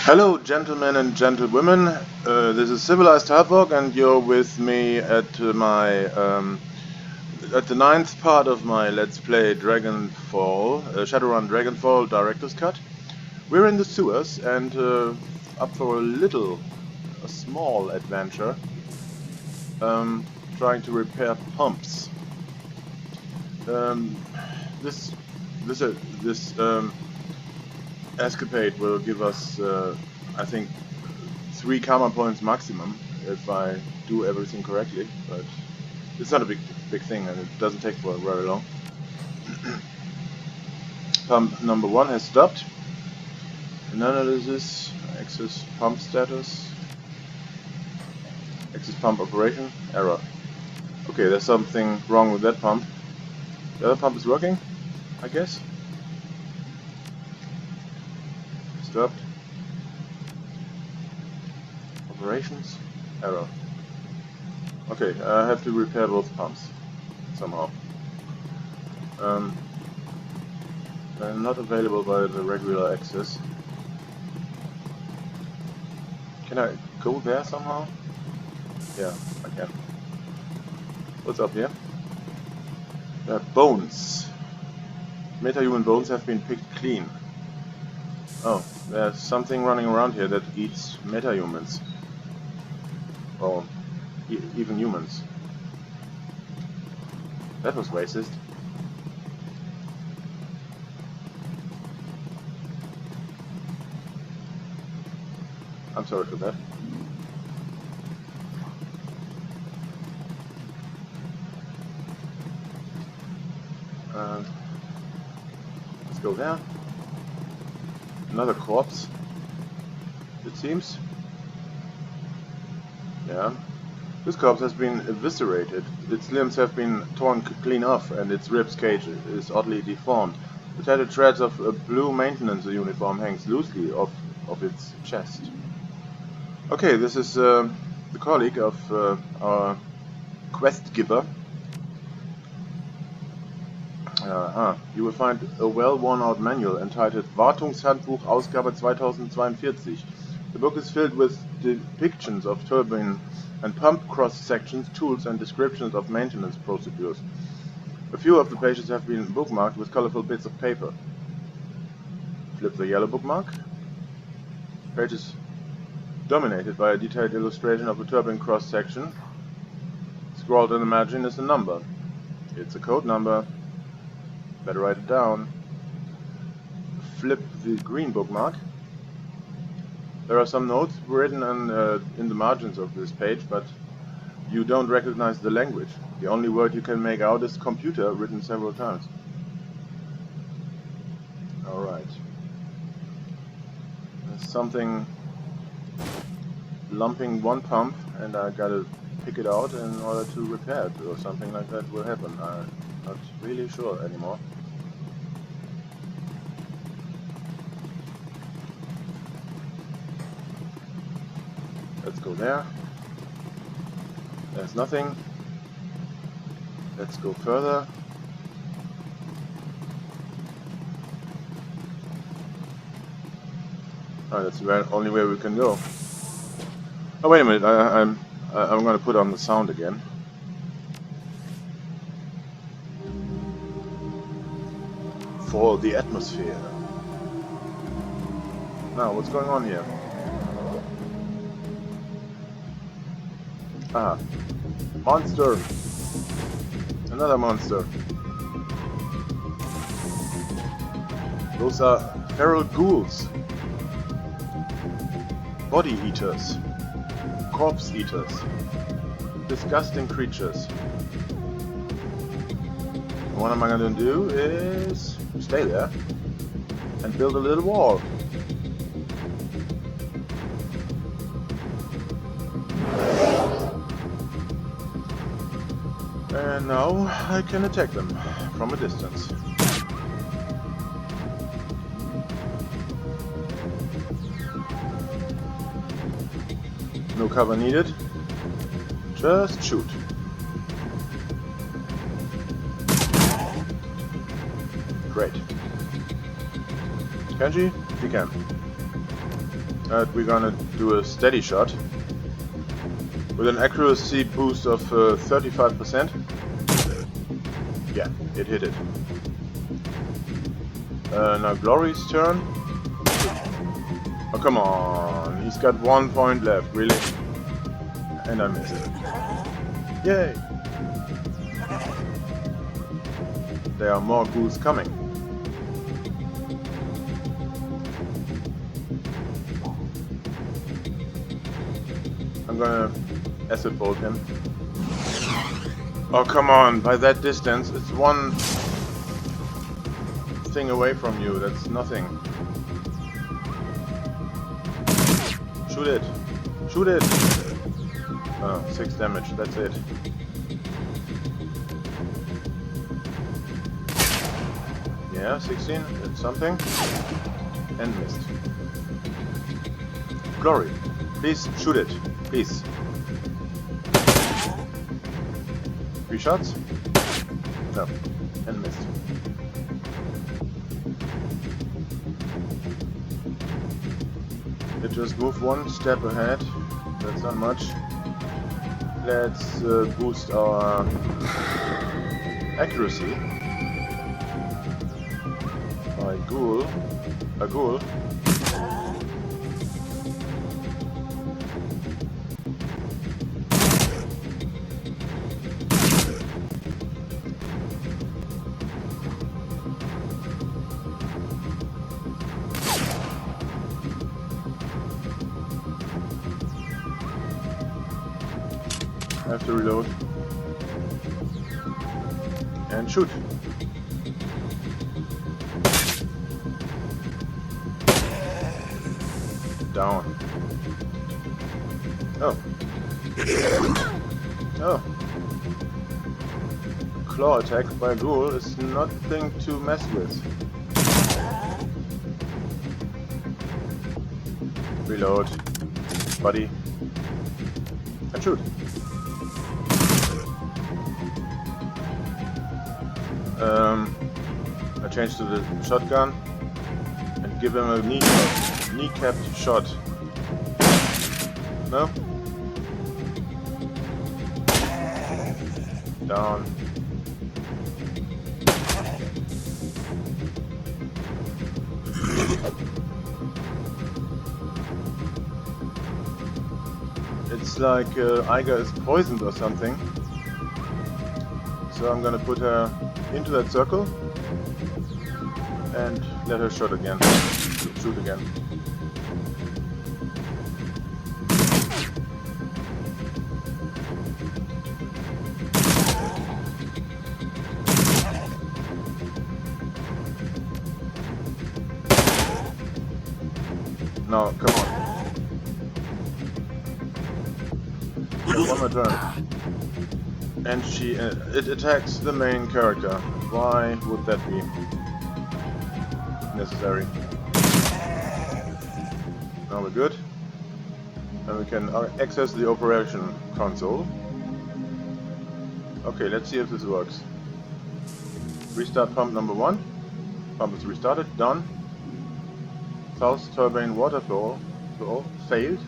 Hello, gentlemen and gentlewomen. This is Civilized Havoc, and you're with me at at the ninth part of my Let's Play Dragonfall, Shadowrun Dragonfall Director's Cut. We're in the sewers and up for a small adventure, trying to repair pumps. This escapade will give us, I think, 3 karma points maximum if I do everything correctly, but it's not a big thing and it doesn't take for very long. Pump number 1 has stopped. Analysis, access pump status, access pump operation, error. Okay, there's something wrong with that pump. The other pump is working, I guess. Stopped. Operations, error. Okay, I have to repair both pumps somehow. They're not available by the regular access. Can I go there somehow? Yeah, I can. What's up here? There are bones. Metahuman bones have been picked clean. Oh, there's something running around here that eats metahumans. Or even humans. That was racist. I'm sorry for that. Let's go there. Another corpse, it seems. Yeah. This corpse has been eviscerated. Its limbs have been torn clean off, and its ribs cage is oddly deformed. The tattered shreds of a blue maintenance uniform hangs loosely off its chest. Okay, this is the colleague of our quest giver. You will find a well-worn-out manual entitled Wartungshandbuch Ausgabe 2042. The book is filled with depictions of turbine and pump cross-sections, tools, and descriptions of maintenance procedures. A few of the pages have been bookmarked with colorful bits of paper. Flip the yellow bookmark. Page is dominated by a detailed illustration of a turbine cross-section. Scrawled in the margin is a number. It's a code number. Better write it down. Flip the green bookmark. There are some notes written in the margins of this page, but you don't recognize the language. The only word you can make out is computer, written several times. Alright. There's something lumping one pump, and I gotta pick it out in order to repair it, or something like that will happen. I'm not really sure anymore. Let's go there. There's nothing. Let's go further. Oh, that's the only way we can go. Oh, wait a minute. I'm going to put on the sound again. For the atmosphere. Now, what's going on here? Ah, monster! Another monster. Those are feral ghouls. Body eaters. Corpse eaters. Disgusting creatures. What am I going to do is stay there and build a little wall. And now I can attack them from a distance. No cover needed. Just shoot. Great. Can she? She can. We're gonna do a steady shot with an accuracy boost of 35%. Yeah, it hit it. Now Glory's turn. Oh, come on. He's got 1 point left, really? And I missed. Yay! There are more ghouls coming. I'm gonna acid bolt him. Oh, come on. By that distance, it's 1 thing away from you. That's nothing. Shoot it! Shoot it! Oh, 6 damage, that's it. Yeah, 16, it's something. And missed. Glory, please shoot it, please. 3 shots? No, and missed. It just moved 1 step ahead. That's not much. Let's boost our accuracy by a ghoul. I have to reload. And shoot. Down. Oh. Oh. Claw attack by a ghoul is nothing to mess with. Reload. Buddy. And shoot. I changed to the shotgun and give him a kneecapped shot. No? Down. It's like Iga is poisoned or something. So I'm gonna put her into that circle and let her shoot again. No, come on. One more turn. And it attacks the main character. Why would that be necessary? Now we're good. And we can access the operation console. Okay, let's see if this works. Restart pump number 1. Pump is restarted. Done. South turbine water flow failed.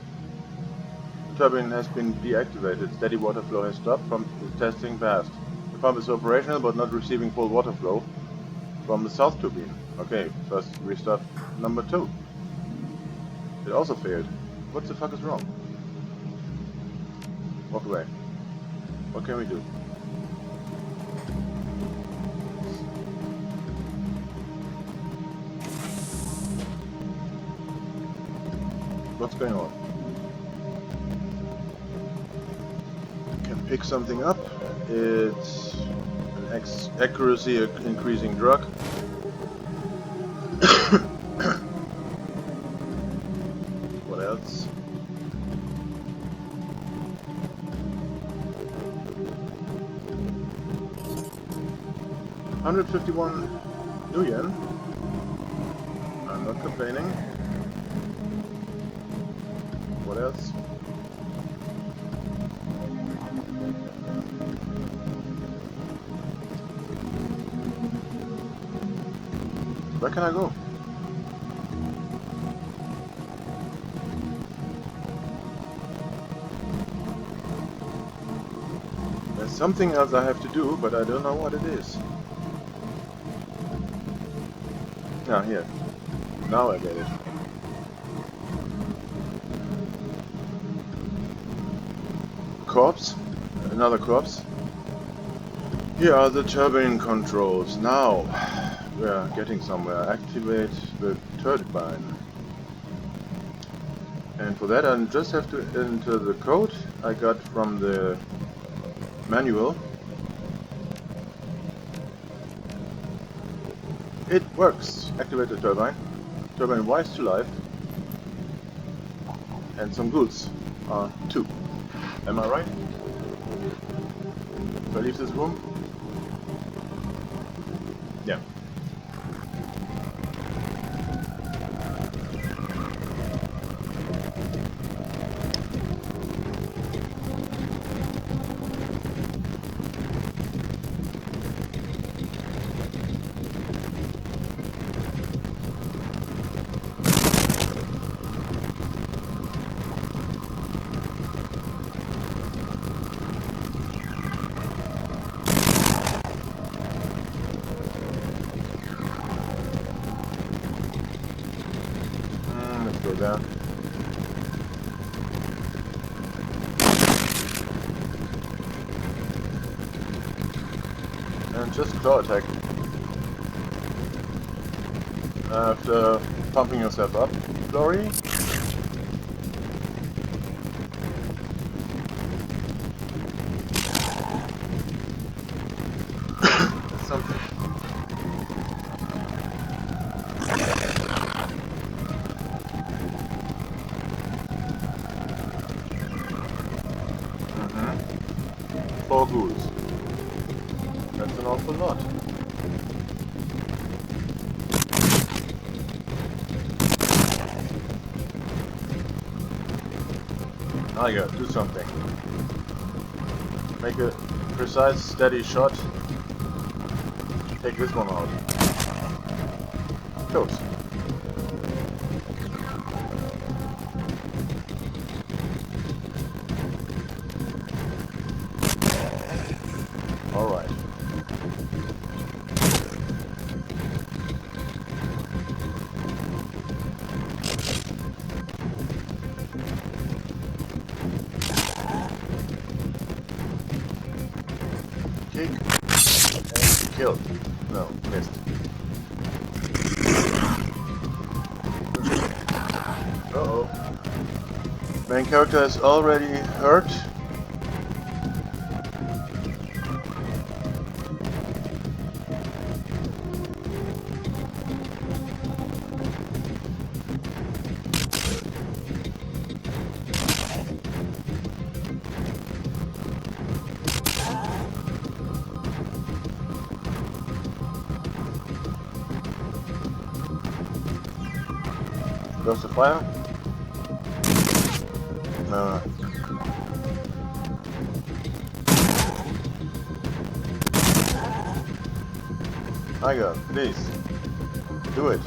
The turbine has been deactivated. Steady water flow has stopped. Pump testing passed. The pump is operational but not receiving full water flow from the south turbine. Okay, first restart number 2. It also failed. What the fuck is wrong? Walk away. What can we do? What's going on? Can pick something up. It's an accuracy increasing drug. What else? $151 million. I'm not complaining. What else? Where can I go? something else I have to do, but I don't know what it is. Ah, here. Now I get it. Corpse. Another corpse. Here are the turbine controls. Now we are getting somewhere. Activate the turbine. And for that I just have to enter the code I got from the manual. It works. Activate the turbine. Turbine rise to life. And some ghouls are 2. Am I right? If I leave this room? Yeah. Go down. And just claw attack. After pumping yourself up, Glory. That's something. Four ghouls. That's an awful lot. Now you gotta do something. Make a precise, steady shot. Take this one out. Close. Alright. Kick and kill. No, missed. Uh-oh. Main character is already hurt. Goes the fire? No. Tiger, please. Do it.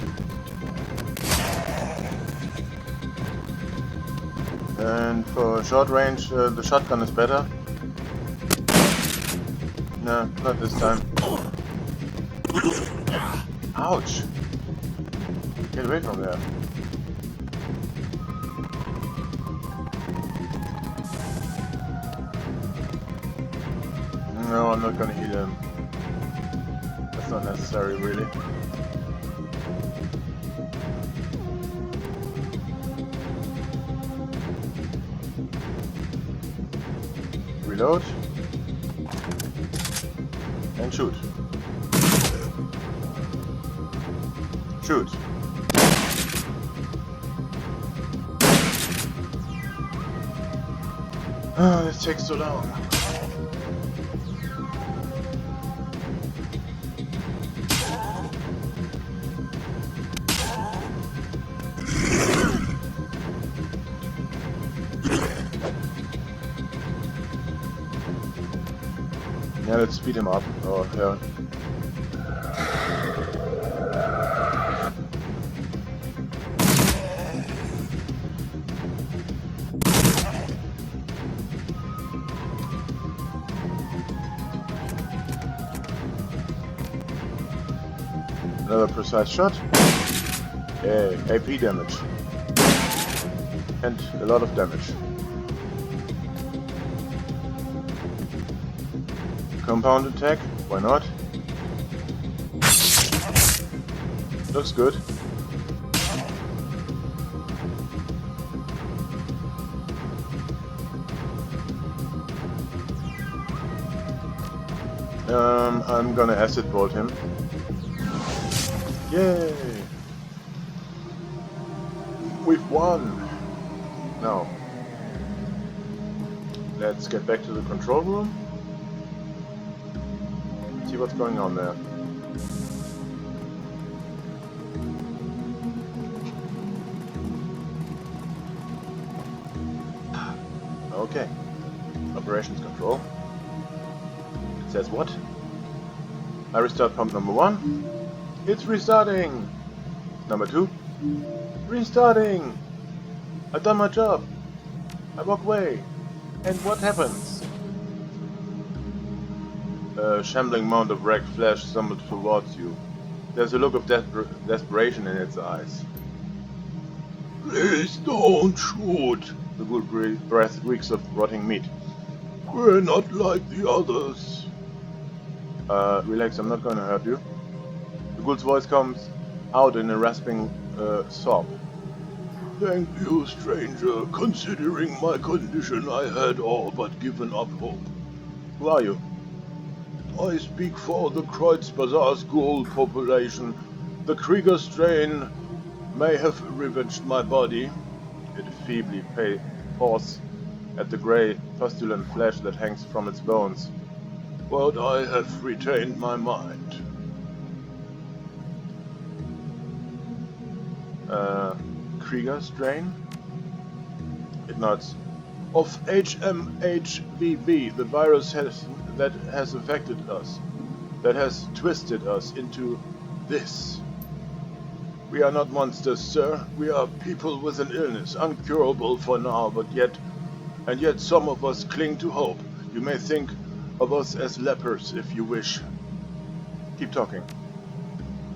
And for short range, the shotgun is better. No, not this time. Ouch! Get away from there. No, I'm not gonna heal him. That's not necessary, really. Reload. And shoot. Shoot. Oh, this takes so long. Yeah, let's speed him up. Oh, yeah. Another precise shot. AP damage. And a lot of damage. Compound attack, why not? Looks good. I'm gonna acid bolt him. Yay! We've won! Now, let's get back to the control room. See what's going on there. Okay. Operations control. It says what? I restart pump number 1. It's restarting! Number 2. Restarting! I've done my job. I walk away. And what happens? A shambling mound of wrecked flesh stumbled towards you. There's a look of desperation in its eyes. Please don't shoot. The ghoul breath reeks of rotting meat. We're not like the others. Relax, I'm not gonna hurt you. The ghoul's voice comes out in a rasping sob. Thank you, stranger. Considering my condition, I had all but given up hope. Who are you? I speak for the Kreuzbazar's ghoul population. The Krieger strain may have ravaged my body. It feebly paws at the grey, pustulent flesh that hangs from its bones. But I have retained my mind. Krieger strain? It nods. Of HMHVV, the virus that has affected us, that has twisted us into this. We are not monsters, sir. We are people with an illness, uncurable for now, but yet some of us cling to hope. You may think of us as lepers, if you wish. Keep talking.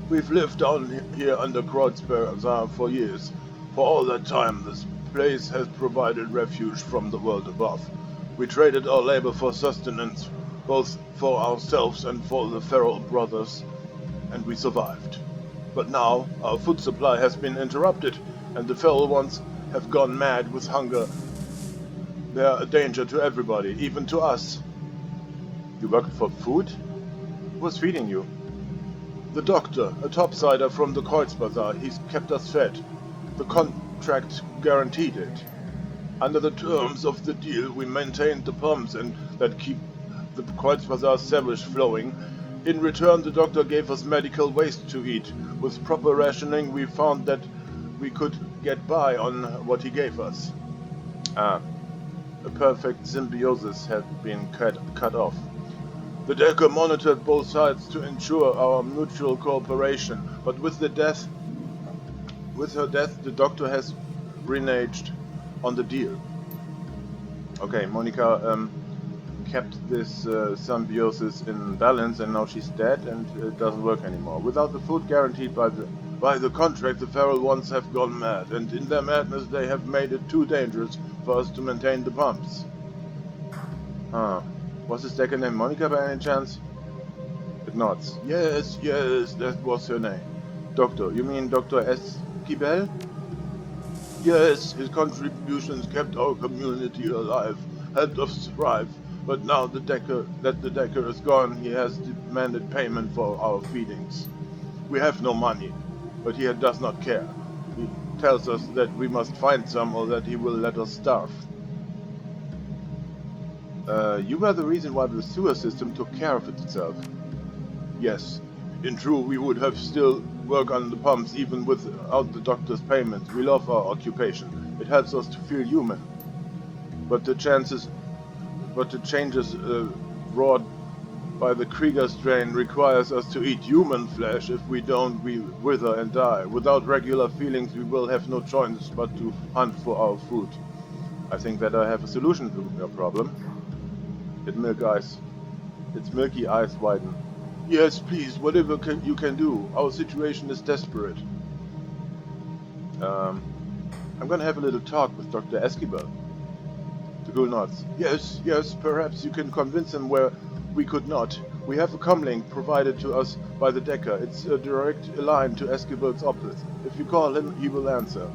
We've lived down here under Kreuzbazar for years. For all that time, this place has provided refuge from the world above. We traded our labor for sustenance, both for ourselves and for the feral brothers, and we survived. But now, our food supply has been interrupted, and the feral ones have gone mad with hunger. They are a danger to everybody, even to us. You worked for food? Who was feeding you? The doctor, a topsider from the Kreuzbazar. He's kept us fed. The contract guaranteed it. Under the terms of the deal, we maintained the pumps and that keep the Kreuzbazar sewage flowing. In return, the doctor gave us medical waste to eat. With proper rationing, we found that we could get by on what he gave us. A perfect symbiosis had been cut off. The Decker monitored both sides to ensure our mutual cooperation, but with her death, the doctor has reneged on the deal. Okay, Monica kept this symbiosis in balance, and now she's dead, and it doesn't work anymore. Without the food guaranteed by the contract, the feral ones have gone mad, and in their madness they have made it too dangerous for us to maintain the pumps. Was this Decker named Monica by any chance? It nods. Yes, that was her name. Doctor, you mean Dr. S. Kibel? Yes, his contributions kept our community alive, helped us thrive, but now that the Decker is gone, he has demanded payment for our feedings. We have no money, but he does not care. He tells us that we must find some or that he will let us starve. You were the reason why the sewer system took care of itself. Yes. In truth, we would have still work on the pumps even without the doctor's payment. We love our occupation. It helps us to feel human. But the changes wrought by the Krieger strain requires us to eat human flesh. If we don't, we wither and die. Without regular feelings, we will have no choice but to hunt for our food. I think that I have a solution to your problem. Its milky eyes widen. Yes, please, whatever you can do. Our situation is desperate. I'm gonna have a little talk with Dr. Esquivel. The ghoul nods. Yes, yes, perhaps you can convince him where we could not. We have a comlink provided to us by the Decker. It's a direct line to Esquivel's office. If you call him, he will answer.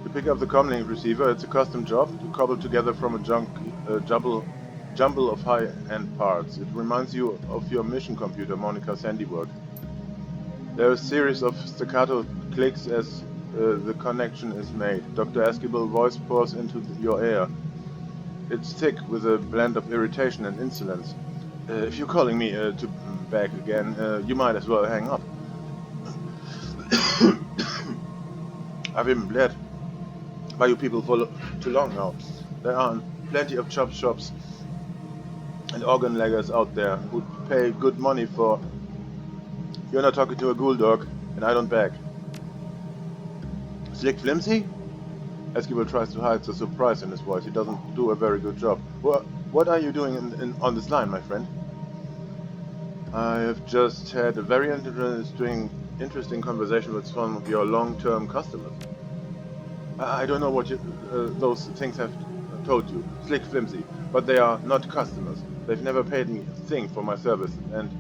You pick up the comlink receiver. It's a custom job cobbled together from a jumble of high-end parts. It reminds you of your mission computer, Monica's handiwork. There are a series of staccato clicks as the connection is made. Dr. Esquivel's voice pours into your ear. It's thick with a blend of irritation and insolence. If you're calling me back again, you might as well hang up. I've been bled by you people for too long now. There are plenty of chop shops and organ leggers out there who'd pay good money for... You're not talking to a ghoul dog, and I don't beg. Slick flimsy? Esquivel tries to hide the surprise in his voice. He doesn't do a very good job. What are you doing on this line, my friend? I have just had a very interesting conversation with some of your long-term customers. I don't know what those things have told you, slick flimsy, but they are not customers. They've never paid me a thing for my service, and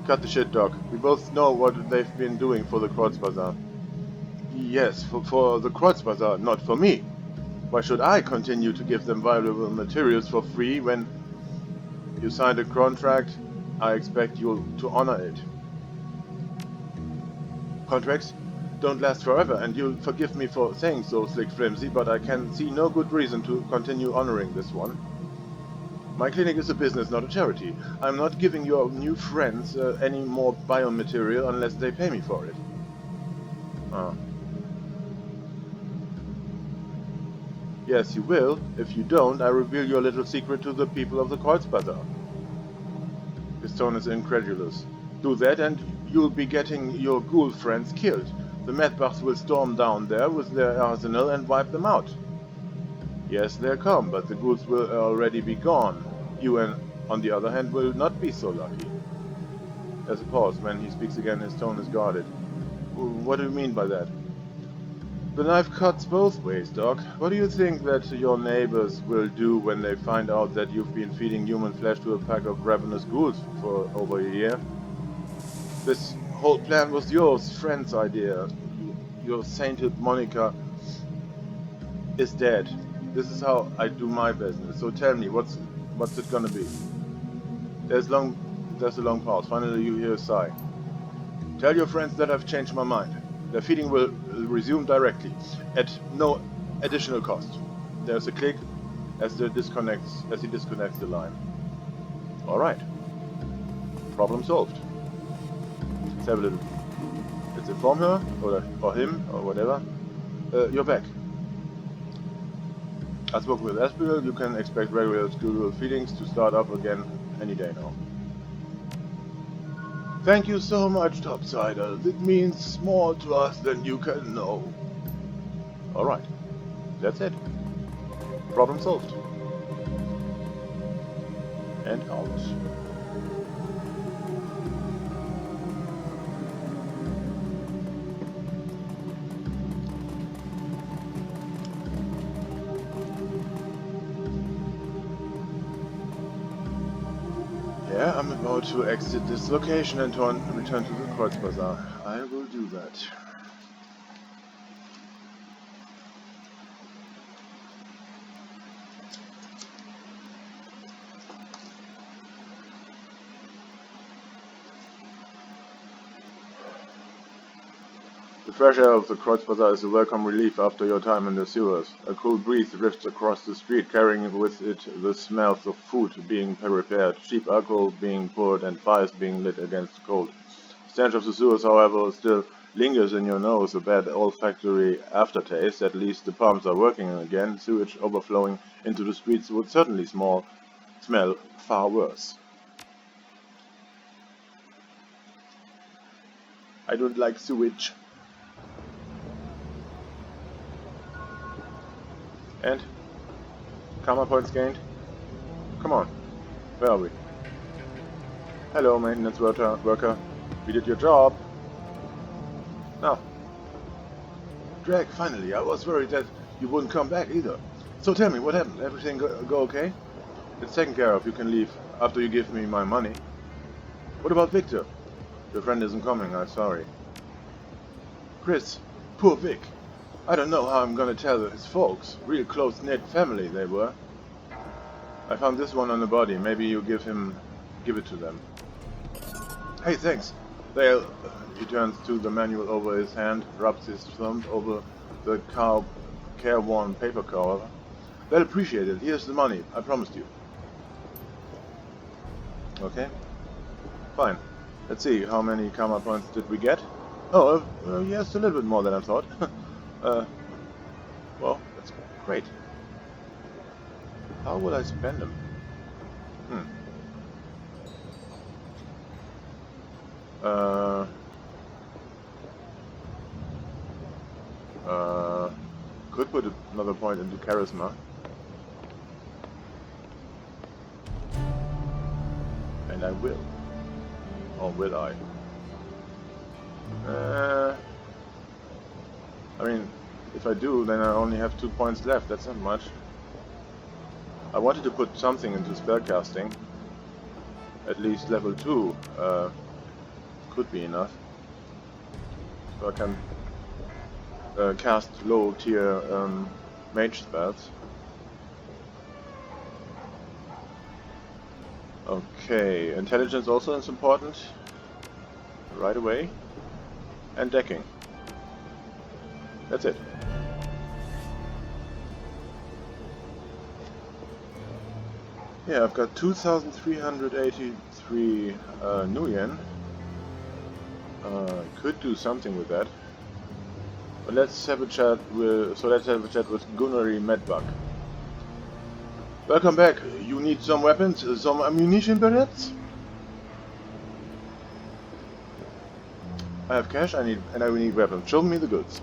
cut the shit, Doc. We both know what they've been doing for the Kreuzbazaar. Yes, for the Kreuzbazaar, not for me. Why should I continue to give them valuable materials for free when you signed a contract? I expect you to honor it. Contracts don't last forever, and you'll forgive me for saying so, Slick Flimsy, but I can see no good reason to continue honoring this one. My clinic is a business, not a charity. I'm not giving your new friends any more biomaterial unless they pay me for it. Ah. Yes, you will. If you don't, I reveal your little secret to the people of the Kreuzbazaar. His tone is incredulous. Do that and you'll be getting your ghoul friends killed. The Medbachs will storm down there with their arsenal and wipe them out. Yes, they'll come, but the ghouls will already be gone. You, on the other hand, will not be so lucky. There's a pause. When he speaks again, his tone is guarded. What do you mean by that? The knife cuts both ways, Doc. What do you think that your neighbors will do when they find out that you've been feeding human flesh to a pack of ravenous ghouls for over a year? This whole plan was yours, friend's idea. Your sainted Monica is dead. This is how I do my business. So tell me, what's it gonna be? There's a long pause. Finally, you hear a sigh. Tell your friends that I've changed my mind. Their feeding will resume directly, at no additional cost. There's a click as he disconnects the line. All right. Problem solved. Let's have a little. Let's inform her or him or whatever. You're back. I spoke with Aspinall. You can expect regular school feedings to start up again any day now. Thank you so much, Topsider. It means more to us than you can know. Alright. That's it. Problem solved. And out. Yeah, I'm about to exit this location and return to the Kreuzbazaar. I will do that. The fresh air of the Kreuzbazaar is a welcome relief after your time in the sewers. A cool breeze drifts across the street, carrying with it the smells of food being prepared, cheap alcohol being poured, and fires being lit against the cold. The stench of the sewers, however, still lingers in your nose, a bad olfactory aftertaste. At least the pumps are working again. Sewage overflowing into the streets would certainly smell far worse. I don't like sewage. And? Karma points gained? Come on. Where are we? Hello, maintenance worker. We did your job. Now. Drag, finally. I was worried that you wouldn't come back either. So tell me, what happened? Everything go okay? It's taken care of. You can leave after you give me my money. What about Victor? Your friend isn't coming, I'm sorry. Chris, poor Vic. I don't know how I'm gonna tell his folks. Real close-knit family they were. I found this one on the body. Maybe you give it to them. Hey, thanks. He turns to the manual over his hand, rubs his thumb over the careworn paper cover. They'll appreciate it. Here's the money. I promised you. Okay. Fine. Let's see. How many karma points did we get? Oh, yes, a little bit more than I thought. Well, that's great. How will I spend them? Could put another point into charisma. And I will. Or will I? I mean, if I do, then I only have 2 points left. That's not much. I wanted to put something into spellcasting. At least level 2 could be enough. So I can cast low tier mage spells. Okay, intelligence also is important. Right away. And decking. That's it. Yeah, I've got 2,383 Nuyen. Could do something with that. But let's have a chat with Gunnari Medbug. Welcome back. You need some weapons, some ammunition perhaps? I have cash, I need weapons. Show me the goods.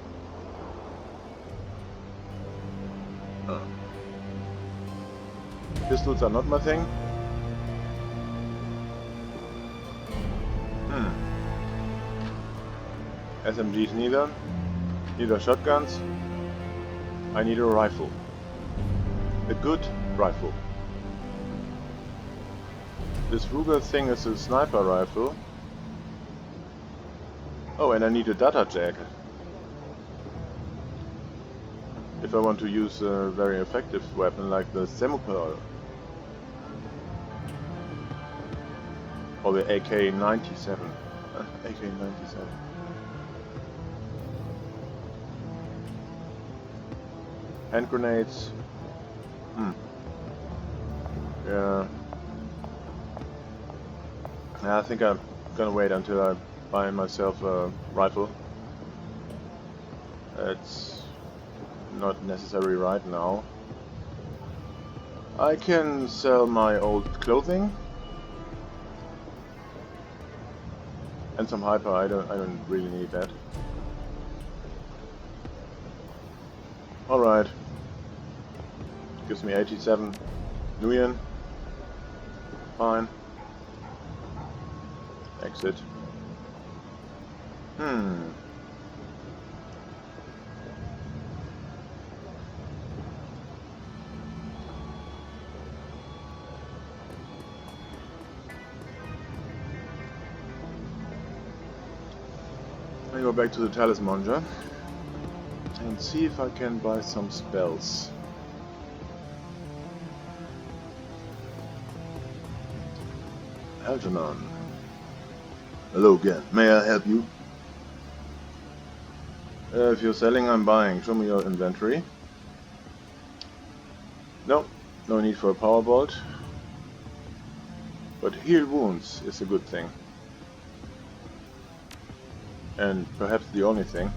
Pistols are not my thing. SMGs neither. Neither shotguns. I need a rifle. A good rifle. This Ruger thing is a sniper rifle. Oh, and I need a data jacket. If I want to use a very effective weapon like the Semupal. Or the AK-97. AK-97. Hand grenades. Yeah. I think I'm gonna wait until I buy myself a rifle. It's not necessary right now. I can sell my old clothing. And some hyper, I don't really need that. Alright. Gives me 87 Nuyen. Fine. Exit. I go back to the Talismonger and see if I can buy some spells. Algernon. Hello again. May I help you? If you're selling, I'm buying. Show me your inventory. No, no need for a power bolt. But heal wounds is a good thing. And perhaps the only thing.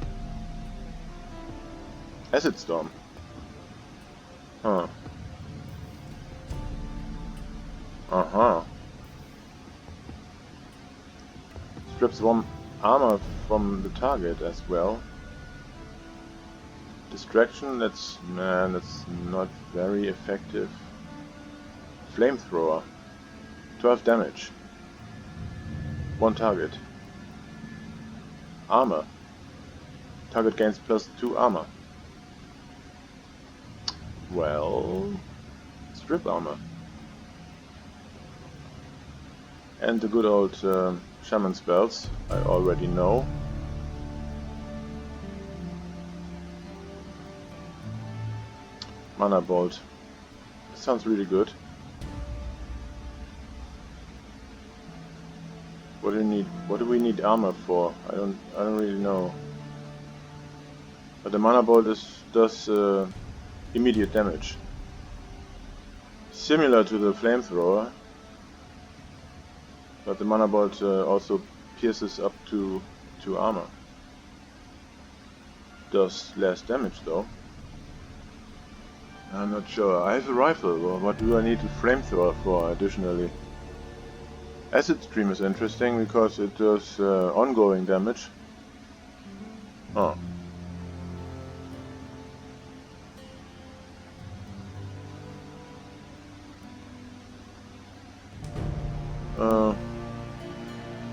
Acid Storm. Huh. Uh-huh. Strips one armor from the target as well. Distraction, that's not very effective. Flamethrower. 12 damage. One target. Armor. Target gains +2 armor. Well, strip armor. And the good old shaman spells I already know. Mana bolt. Sounds really good. What do you need? What do we need armor for? I don't really know. But the mana bolt does immediate damage, similar to the flamethrower. But the mana bolt also pierces up to 2 armor. Does less damage though. I'm not sure. I have a rifle. Well, what do I need a flamethrower for additionally? Acid Stream is interesting because it does ongoing damage. Oh.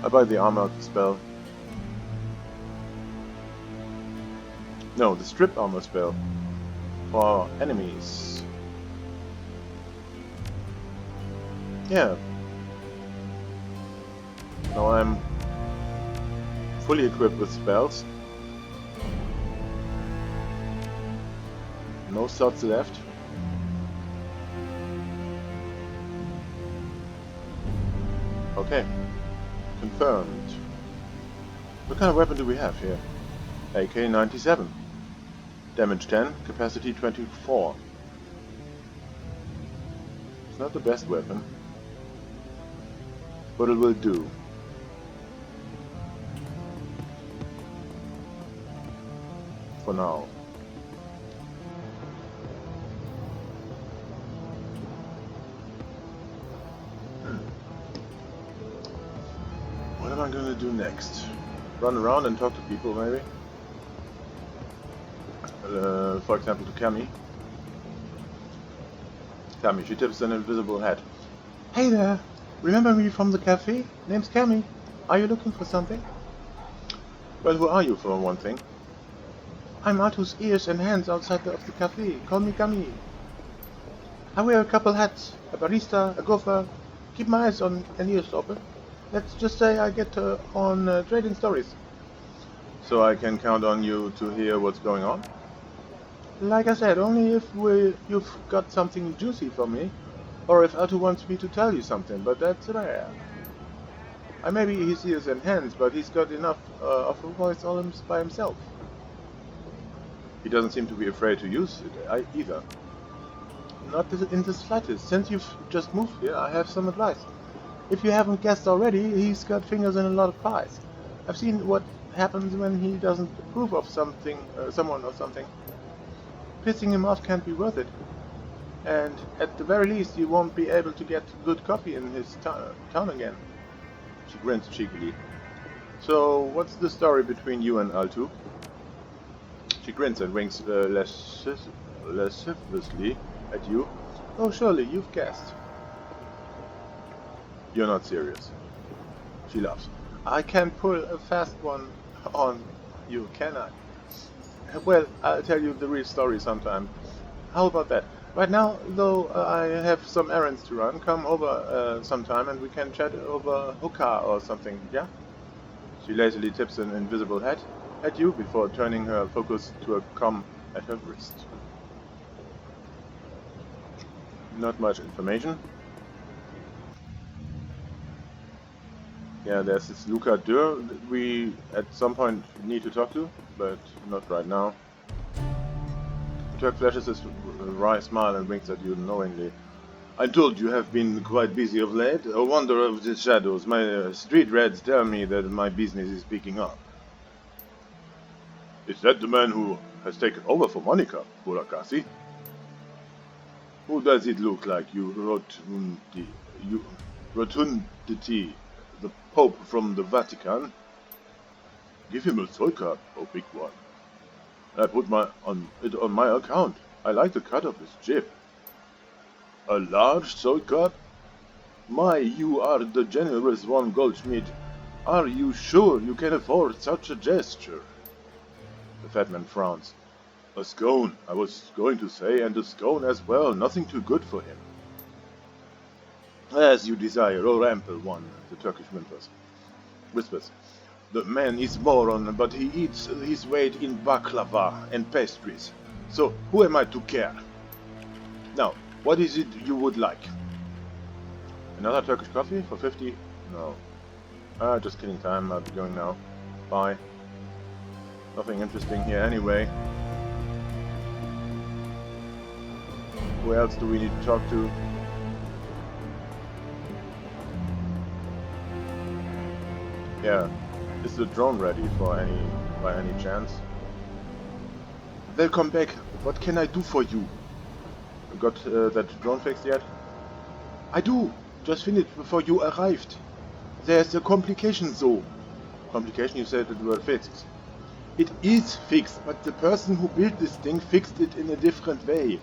I buy the armor spell. No, the strip armor spell for enemies. Yeah. Now I'm fully equipped with spells. No slots left. Okay. Confirmed. What kind of weapon do we have here? AK-97. Damage 10, capacity 24. It's not the best weapon, but it will do. For now. What am I gonna do next? Run around and talk to people, maybe? For example, to Cammy. Cammy, she tips an invisible hat. Hey there! Remember me from the cafe? Name's Cammy. Are you looking for something? Well, who are you, for one thing? I'm Artu's ears and hands outside of the cafe. Call me Cammy. I wear a couple hats. A barista, a gopher. Keep my eyes on and ears open. Let's just say I get on trading stories. So I can count on you to hear what's going on? Like I said, only if you've got something juicy for me, or if Artu wants me to tell you something, but that's rare. I may be his ears and hands, but he's got enough of a voice all by himself. He doesn't seem to be afraid to use it either. Not in the slightest. Since you've just moved here, I have some advice. If you haven't guessed already, he's got fingers in a lot of pies. I've seen what happens when he doesn't approve of someone or something. Pissing him off can't be worth it. And at the very least, you won't be able to get good coffee in his town again. She grins cheekily. So, what's the story between you and Artu? She grins and winks lasciviously at you. Oh, surely, you've guessed. You're not serious. She laughs. I can pull a fast one on you, can I? Well, I'll tell you the real story sometime. How about that? Right now, though, I have some errands to run. Come over sometime and we can chat over hookah or something, yeah? She lazily tips an invisible hat at you before turning her focus to a comm at her wrist. Not much information. Yeah, there's this Luca Dur that we at some point need to talk to, but not right now. Turk flashes his wry smile and winks at you knowingly. I'm told you have been quite busy of late. A wanderer of the shadows. My street rats tell me that my business is picking up. Is that the man who has taken over for Monica, Burakasi? Who does it look like? You wrote rotundity, the Pope from the Vatican. Give him a soul card, oh big one. I put it on my account. I like the cut of his chip. A large soul card? My, you are the generous one, Goldschmidt. Are you sure you can afford such a gesture? The fat man frowns. A scone, I was going to say, and a scone as well, nothing too good for him. As you desire, O ample one, the Turkish whispers. The man is moron, but he eats his weight in baklava and pastries. So, who am I to care? Now, what is it you would like? Another Turkish coffee for 50? No. Just killing time, I'll be going now. Bye. Nothing interesting here anyway. Who else do we need to talk to? Yeah. Is the drone ready by any chance? Welcome back. What can I do for you? Got that drone fixed yet? I do. Just finished before you arrived. There's a complication though. Complication? You said it was fixed. It is fixed, but the person who built this thing fixed it in a different way.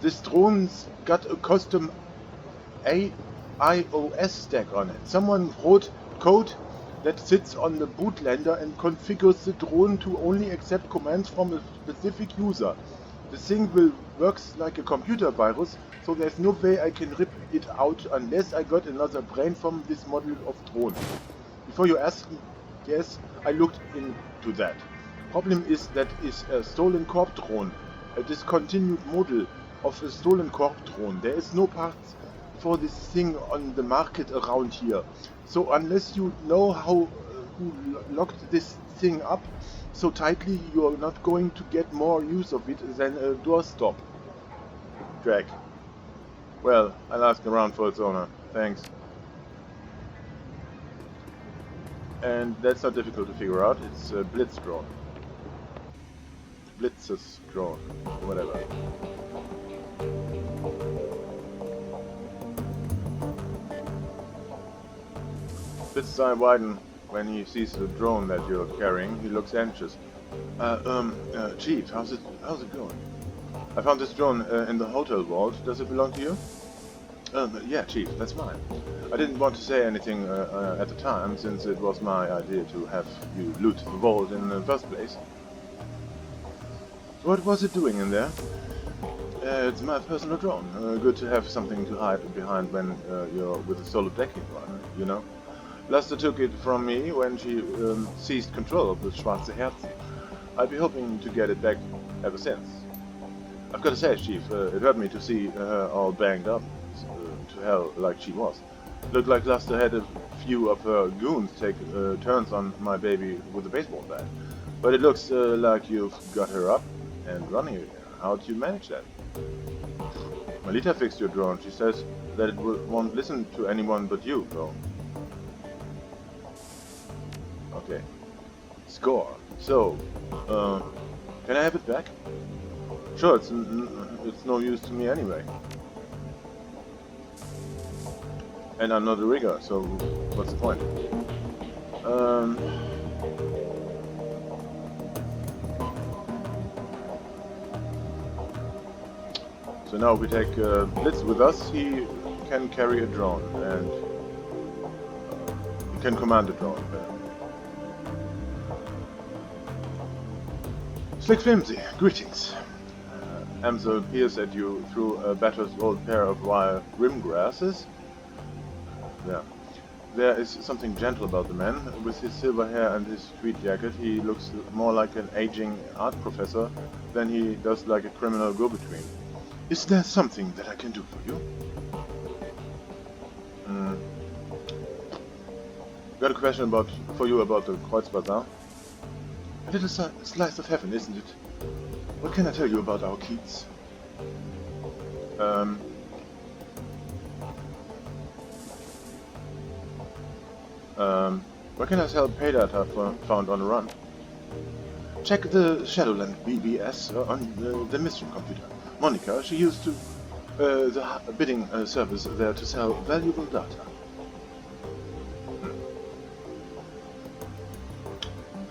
This drone's got a custom iOS stack on it. Someone wrote code that sits on the bootlander and configures the drone to only accept commands from a specific user. The thing will works like a computer virus, so there's no way I can rip it out unless I got another brain from this model of drone. Before you ask, yes, I looked into that. Problem is that is a stolen corp drone, a discontinued model of a stolen corp drone. There is no parts for this thing on the market around here. So unless you know how who locked this thing up so tightly, you are not going to get more use of it than a doorstop. Drag. Well, I'll ask around for its owner. Thanks. And that's not difficult to figure out. It's a Blitz drone. Blitz's drone. Whatever. Blitz's eye widen when he sees the drone that you're carrying. He looks anxious. Chief, how's it going? I found this drone in the hotel vault. Does it belong to you? Yeah, Chief, that's mine. I didn't want to say anything at the time, since it was my idea to have you loot the vault in the first place. What was it doing in there? It's my personal drone. Good to have something to hide behind when you're with a solo decking one, you know? Luster took it from me when she seized control of the Schwarze Herzen. I've been hoping to get it back ever since. I've got to say, Chief, it hurt me to see her all banged up to hell like she was. Looked like Luster had a few of her goons take turns on my baby with a baseball bat. But it looks like you've got her up and running again. How'd you manage that? Melita fixed your drone. She says that it won't listen to anyone but you, though. Okay. Score. So, can I have it back? Sure, it's no use to me anyway. And I'm not a rigger, so what's the point? So now if we take Blitz with us, he can carry a drone and he can command a drone. Slick Flimsy, greetings. Amsel peers at you through a battered old pair of wire rim glasses. Yeah. There is something gentle about the man. With his silver hair and his tweed jacket, he looks more like an aging art professor than he does like a criminal go-between. Is there something that I can do for you? Got a question for you about the Kreuzbazar. A little slice of heaven, isn't it? What can I tell you about our Keats? Where can I sell pay data found on the run? Check the Shadowrun BBS on the mission computer. Monica, she used to the bidding service there to sell valuable data.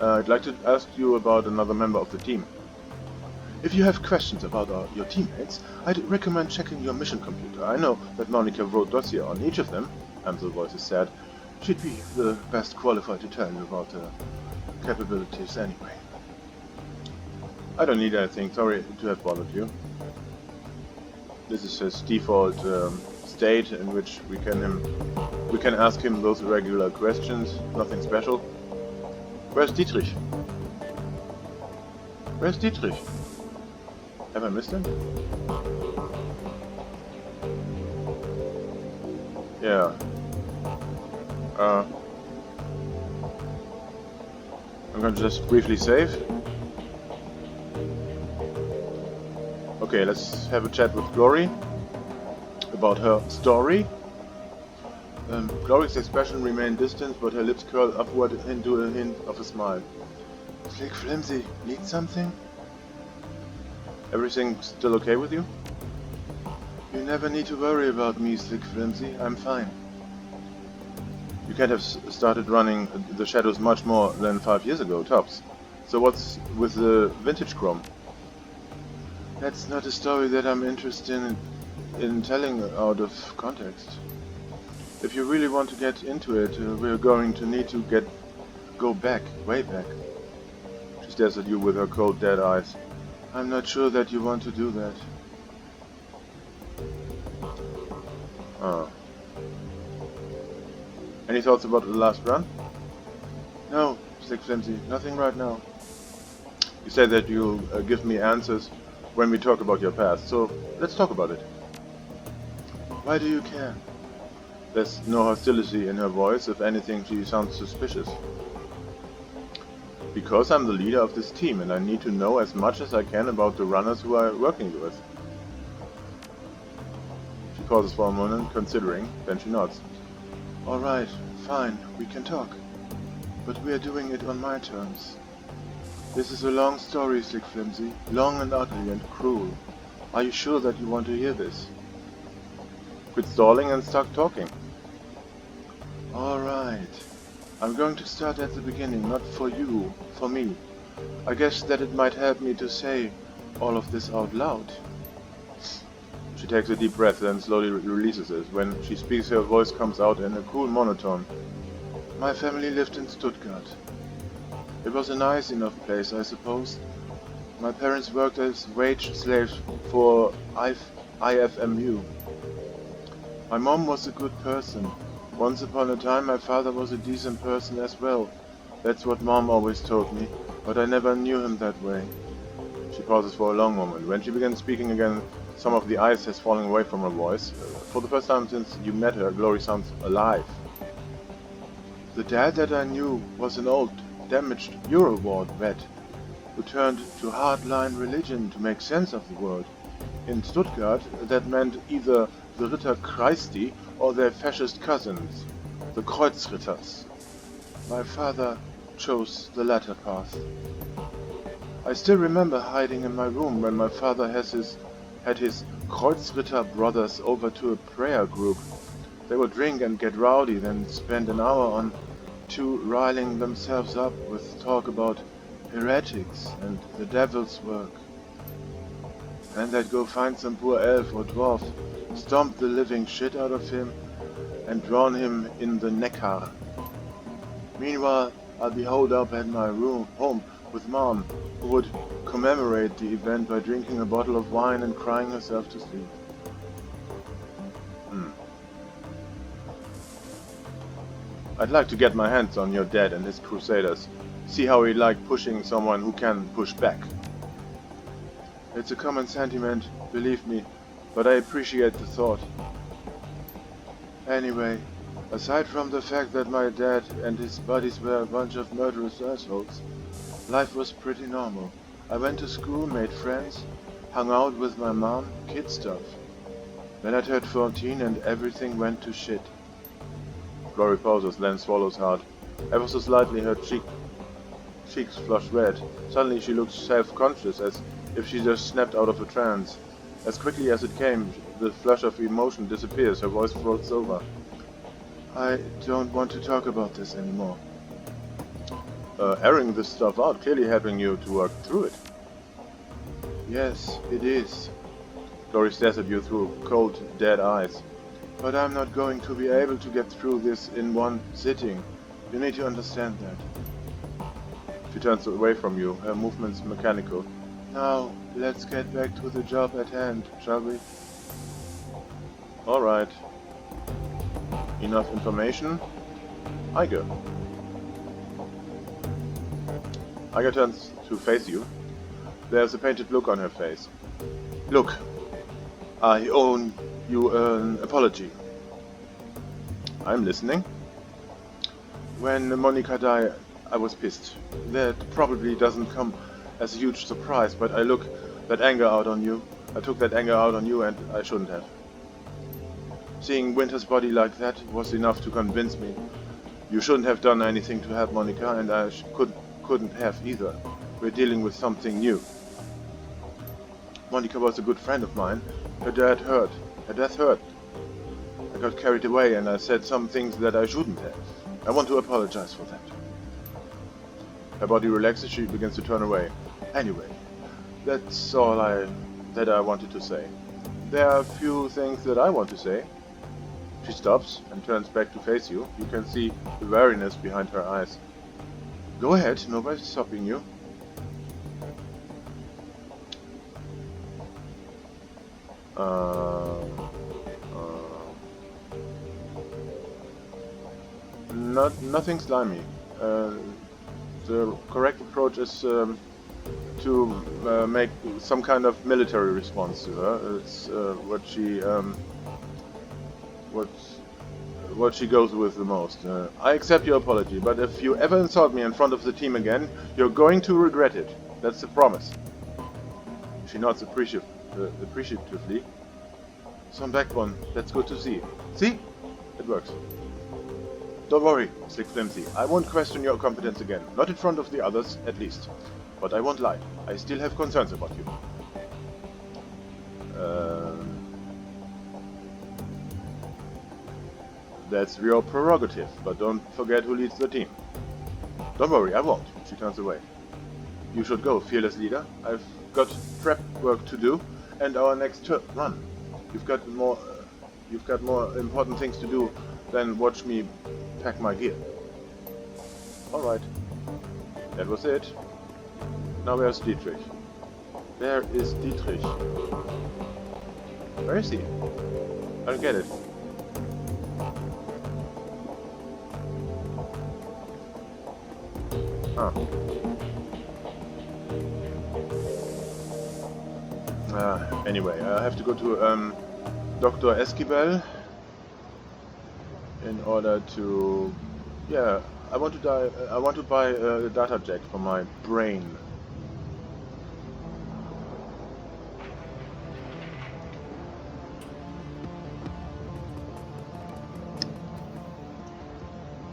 I'd like to ask you about another member of the team. If you have questions about your teammates, I'd recommend checking your mission computer. I know that Monica wrote dossier on each of them, and the voices said she'd be the best qualified to tell you about their capabilities anyway. I don't need anything, sorry to have bothered you. This is his default state in which we can ask him those regular questions, nothing special. Where's Dietrich? Where's Dietrich? Have I missed him? Yeah. I'm gonna just briefly save. Okay, let's have a chat with Glory about her story. Glory's expression remained distant, but her lips curled upward into a hint of a smile. Slick Flimsy, need something? Everything still okay with you? You never need to worry about me, Slick Flimsy. I'm fine. You can't have started running the Shadows much more than 5 years ago, tops. So what's with the vintage chrome? That's not a story that I'm interested in telling out of context. If you really want to get into it, we're going to need to go back, way back. She stares at you with her cold, dead eyes. I'm not sure that you want to do that. Oh. Any thoughts about the last run? No, Slick Flimsy, nothing right now. You said that you'll give me answers when we talk about your past, so let's talk about it. Why do you care? There's no hostility in her voice. If anything, she sounds suspicious. Because I'm the leader of this team and I need to know as much as I can about the runners who I'm working with. She pauses for a moment, considering, then she nods. Alright, fine, we can talk. But we are doing it on my terms. This is a long story, Slick Flimsy. Long and ugly and cruel. Are you sure that you want to hear this? Quit stalling and start talking. Alright. I'm going to start at the beginning, not for you, for me. I guess that it might help me to say all of this out loud. She takes a deep breath and slowly releases it. When she speaks, her voice comes out in a cool monotone. My family lived in Stuttgart. It was a nice enough place, I suppose. My parents worked as wage slaves for IFMU. My mom was a good person. Once upon a time my father was a decent person as well. That's what Mom always told me, but I never knew him that way. She pauses for a long moment. When she begins speaking again, some of the ice has fallen away from her voice. For the first time since you met her, Glory sounds alive. The dad that I knew was an old, damaged Eurowar vet who turned to hardline religion to make sense of the world. In Stuttgart, that meant either the Ritter Christi or their fascist cousins, the Kreuzritters. My father chose the latter path. I still remember hiding in my room when my father had his Kreuzritter brothers over to a prayer group. They would drink and get rowdy, then spend an hour on two riling themselves up with talk about heretics and the devil's work. And they'd go find some poor elf or dwarf, stomp the living shit out of him, and drown him in the Neckar. Meanwhile, I'd be holed up at my home with Mom, who would commemorate the event by drinking a bottle of wine and crying herself to sleep. I'd like to get my hands on your dad and his crusaders. See how he liked pushing someone who can push back. It's a common sentiment, believe me, but I appreciate the thought. Anyway, aside from the fact that my dad and his buddies were a bunch of murderous assholes, life was pretty normal. I went to school, made friends, hung out with my mom, kid stuff. Then I turned 14 and everything went to shit. Glory pauses, then swallows hard. Ever so slightly her cheeks flush red. Suddenly she looks self-conscious, as if she just snapped out of a trance. As quickly as it came, the flush of emotion disappears, her voice floats over. I don't want to talk about this anymore. Airing this stuff out, clearly helping you to work through it. Yes, it is. Glory stares at you through cold, dead eyes. But I'm not going to be able to get through this in one sitting. You need to understand that. She turns away from you, her movements mechanical. Now, let's get back to the job at hand, shall we? Alright. Enough information? Iger. Iger turns to face you. There's a painted look on her face. Look, I owe you an apology. I'm listening. When Monica died, I was pissed. That probably doesn't come as a huge surprise, but I took that anger out on you. And I shouldn't have. Seeing Winter's body like that was enough to convince me. You shouldn't have done anything to help Monica, and I couldn't have either. We're dealing with something new. Monica was a good friend of mine. Her death hurt. I got carried away and I said some things that I shouldn't have. I want to apologize for that. Her body relaxes, she begins to turn away. Anyway, that's all that I wanted to say. There are a few things that I want to say. She stops and turns back to face you. You can see the wariness behind her eyes. Go ahead, nobody's stopping you. Nothing slimy. The correct approach is to make some kind of military response to her. It's what she goes with the most. I accept your apology, but if you ever insult me in front of the team again, you're going to regret it. That's the promise. She nods appreciatively. Some backbone. That's good to see. See? It works. Don't worry, Slick Flimsy. I won't question your competence again. Not in front of the others, at least. But I won't lie. I still have concerns about you. That's your prerogative, but don't forget who leads the team. Don't worry, I won't. She turns away. You should go, fearless leader. I've got prep work to do, and our next run. You've got more important things to do than watch me pack my gear. Alright. That was it. Now where's Dietrich? Where is Dietrich? Where is he? I don't get it. Anyway, I have to go to Dr. Esquivel in order to... Yeah, I want to buy a data jack for my brain.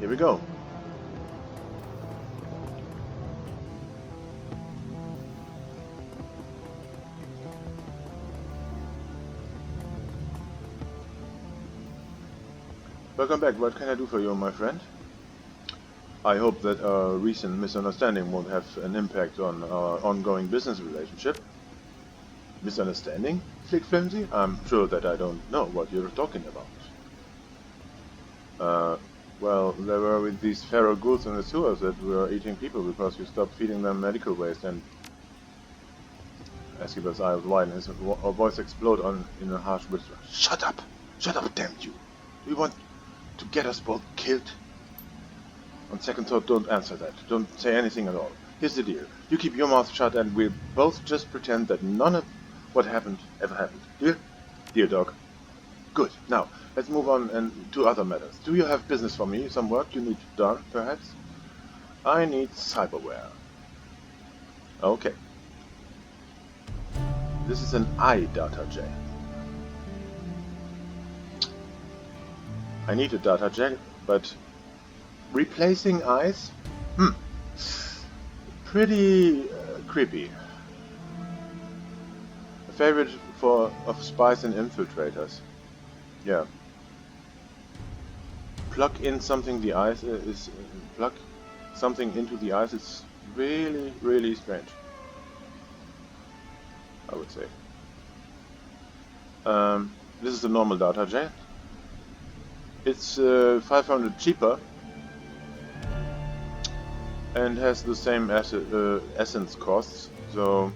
Here we go. Welcome back. What can I do for you, my friend? I hope that our recent misunderstanding won't have an impact on our ongoing business relationship. Misunderstanding? Flick Flimsy? I'm sure that I don't know what you're talking about. Well, there were with these feral ghouls in the sewers that were eating people because you stopped feeding them medical waste, and Esquivel's eyes widen, his voice explode in a harsh whisper. Shut up! Shut up, damn you! Do you want to get us both killed? On second thought, don't answer that. Don't say anything at all. Here's the deal. You keep your mouth shut and we'll both just pretend that none of what happened ever happened. Deal? Deal, dog. Good. Now, let's move on to other matters. Do you have business for me? Some work you need done, perhaps? I need cyberware. Okay. This is an data jack. I need a data jack, but replacing eyes? Pretty creepy. A favorite of spies and infiltrators. Yeah. Plug something into the ice is really, really strange, I would say. This is the normal data jet. It's 500 cheaper and has the same essence costs, so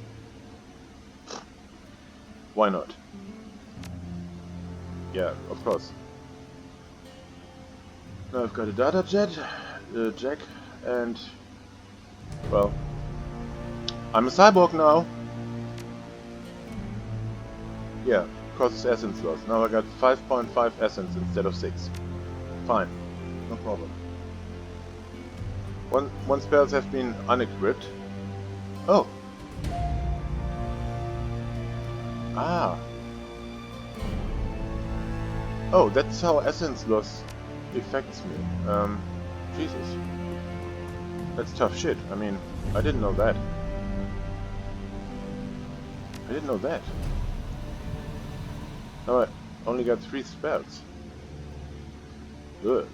why not? Yeah, of course. Now I've got a data jet, jack, and well, I'm a cyborg now. Yeah, causes essence loss. Now I got 5.5 essence instead of 6. Fine, no problem. One spells have been unequipped. Oh. Ah. Oh, that's how essence loss affects me. Jesus. That's tough shit. I mean, I didn't know that. Now I only got 3 spells. Ugh.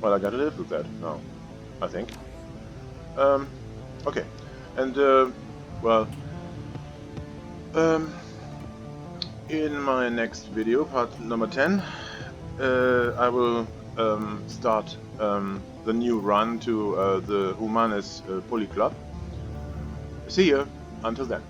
Well, I gotta live with that now, I think. Okay. And, well... in my next video, part number 10, I will start the new run to the Humanis Poly Club. See you until then.